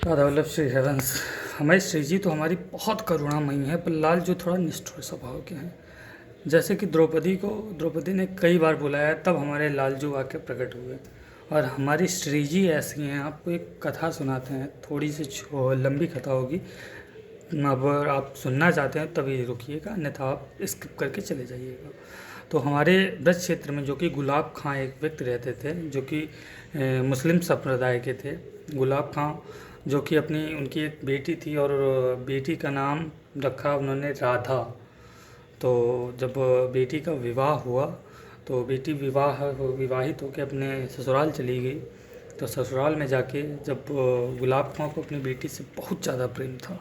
राधा वल्लभ श्री हरवंश। हमारे श्री जी तो हमारी बहुत करुणामयी है, पर लाल जो थोड़ा निष्ठुर स्वभाव के हैं। जैसे कि द्रौपदी ने कई बार बुलाया, तब हमारे लालजू आके प्रकट हुए। और हमारी श्री जी ऐसी हैं। आपको एक कथा सुनाते हैं, थोड़ी सी लंबी कथा होगी। अगर आप सुनना चाहते हैं तभी रुकिएगा, अन्यथा आप स्किप करके चले जाइएगा। तो हमारे ब्रज क्षेत्र में जो कि गुलाब खां एक व्यक्ति रहते थे, जो कि मुस्लिम संप्रदाय के थे। गुलाब खां जो कि उनकी एक बेटी थी और बेटी का नाम रखा उन्होंने राधा। तो जब बेटी का विवाह हुआ तो बेटी विवाहित होकर अपने ससुराल चली गई। तो ससुराल में जाके जब गुलाब खां को अपनी बेटी से बहुत ज़्यादा प्रेम था,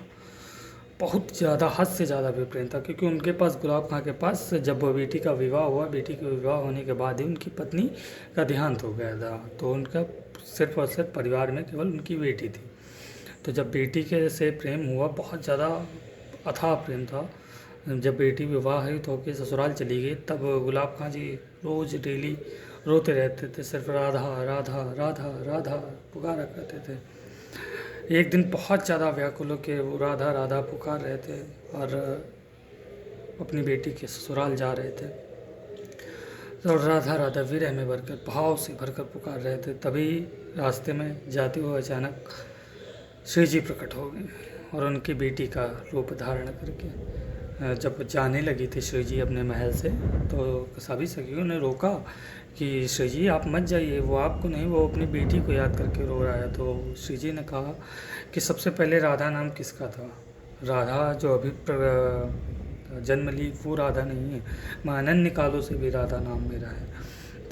बहुत ज़्यादा, हद से ज़्यादा भी प्रेम था, क्योंकि उनके पास, गुलाब खां के पास, जब बेटी का विवाह हुआ, बेटी के विवाह होने के बाद ही उनकी पत्नी का देहांत हो गया था। तो उनका सिर्फ और सिर्फ परिवार में केवल उनकी बेटी थी। तो जब बेटी के से प्रेम हुआ, बहुत ज़्यादा अथाह प्रेम था। जब बेटी विवाहित होकर ससुराल चली गई, तब गुलाब खां जी रोज़ डेली रोते रहते थे, सिर्फ राधा राधा राधा राधा पुकारा करते थे। एक दिन बहुत ज़्यादा व्याकुल होकर वो राधा राधा पुकार रहे थे और अपनी बेटी के ससुराल जा रहे थे। तो राधा राधा विरह में भरकर, भाव से भरकर पुकार रहे थे। तभी रास्ते में जाते हुए अचानक श्री जी प्रकट हो गए और उनकी बेटी का रूप धारण करके जब जाने लगी थी श्री जी अपने महल से, तो सभी सखियों ने रोका कि श्री जी आप मत जाइए, वो आपको नहीं, वो अपनी बेटी को याद करके रो रहा है। तो श्री जी ने कहा कि सबसे पहले राधा नाम किसका था? राधा जो अभी जन्म ली वो राधा नहीं है, मैं अनन्य कालों से भी राधा नाम मेरा है।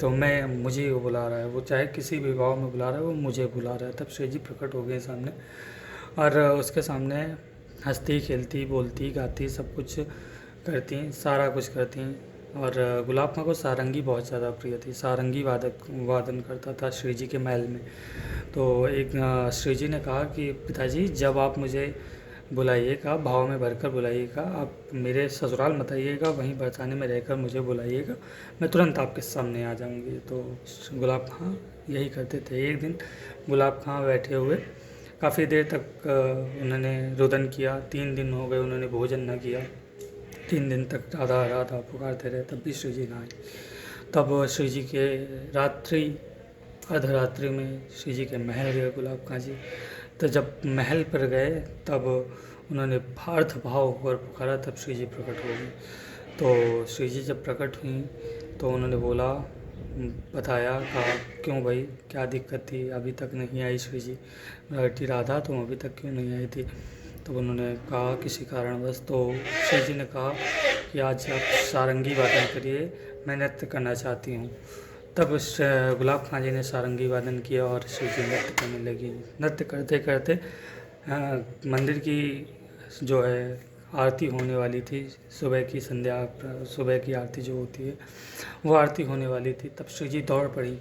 तो मुझे वो बुला रहा है, वो चाहे किसी भी भाव में बुला रहा है, वो मुझे बुला रहा है। तब श्री जी प्रकट हो गए सामने और उसके सामने हंसती खेलती बोलती गाती सब कुछ करती, सारा कुछ करती। और गुलाब खां को सारंगी बहुत ज़्यादा प्रिय थी, सारंगी वादन करता था श्री जी के महल में। तो एक श्री जी ने कहा कि पिताजी जब आप मुझे बुलाइएगा, भाव में भरकर बुलाइएगा, आप मेरे ससुराल मत आइएगा, वहीं बरसाने में रहकर मुझे बुलाइएगा, मैं तुरंत आपके सामने आ जाऊंगी। तो गुलाब खां यही करते थे। एक दिन गुलाब खां बैठे हुए काफ़ी देर तक उन्होंने रुदन किया। 3 दिन हो गए उन्होंने भोजन न किया। 3 दिन तक राधा राधा पुकारते रहे, तब भी श्री जी ना आए। तब श्री जी के अर्धरात्रि में श्री जी के महल गए गुलाब खां जी। तो जब महल पर गए तब उन्होंने अर्थ भाव होकर पुकारा, तब श्री जी प्रकट हो गई। तो श्री जी जब प्रकट हुई तो उन्होंने बताया, कहा क्यों भाई, क्या दिक्कत थी, अभी तक नहीं आई श्री जी? बेटी राधा तुम अभी तक क्यों नहीं आई थी? तो उन्होंने कहा किसी कारणवश। तो श्री जी ने कहा कि आज आप सारंगी वादन करिए, मैं नृत्य करना चाहती हूँ। तब गुलाब खां जी ने सारंगी वादन किया और श्री जी नृत्य करने लगी। नृत्य करते करते मंदिर की जो है आरती होने वाली थी, सुबह की आरती जो होती है वो आरती होने वाली थी। तब श्री जी दौड़ पड़ी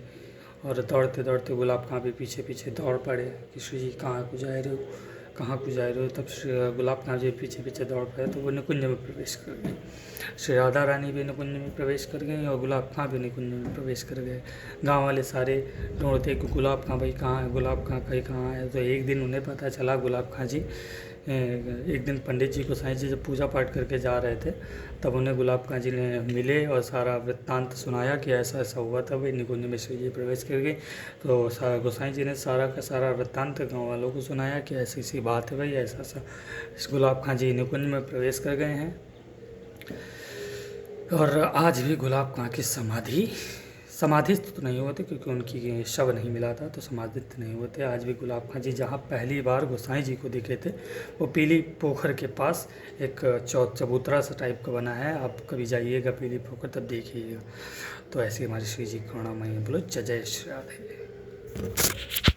और दौड़ते दौड़ते गुलाब खां भी पीछे पीछे दौड़ पड़े कि श्री जी कहाँ को जा रहे हो, कहाँ को जा रहे हो? तब गुलाब खां जी पीछे पीछे दौड़ पड़े तो वो निकुंज में प्रवेश कर गई। श्री राधा रानी भी निकुंज में प्रवेश कर गई और गुलाब खां भी निकुंज में प्रवेश कर गए। गांव वाले सारे ढूंढते कि गुलाब खां भाई कहाँ है, गुलाब खां भाई कहाँ है? तो एक दिन उन्हें पता चला, गुलाब खां जी एक दिन पंडित जी गोसाई जी जब पूजा पाठ करके जा रहे थे, तब उन्हें गुलाब खां जी ने मिले और सारा वृत्तांत सुनाया कि ऐसा ऐसा हुआ था भाई, निकुंज में श्री जी प्रवेश कर गई। तो गोसाई जी ने सारा का सारा वृत्तांत गाँव वालों को सुनाया कि ऐसी ऐसी बात है भाई, ऐसा ऐसा गुलाब खां जी निकुंज में प्रवेश कर गए हैं। और आज भी गुलाब खां की समाधिस्थ तो नहीं होते, क्योंकि उनकी शव नहीं मिला था, तो समाधिस्थ नहीं होते। आज भी गुलाब खां जी जहाँ पहली बार गोसाई जी को दिखे थे, वो पीली पोखर के पास एक चबूतरा सा टाइप का बना है। आप कभी जाइएगा पीली पोखर तब देखिएगा। तो ऐसे हमारे श्री जी करुणामयी। बोलो जय जय श्री राधे।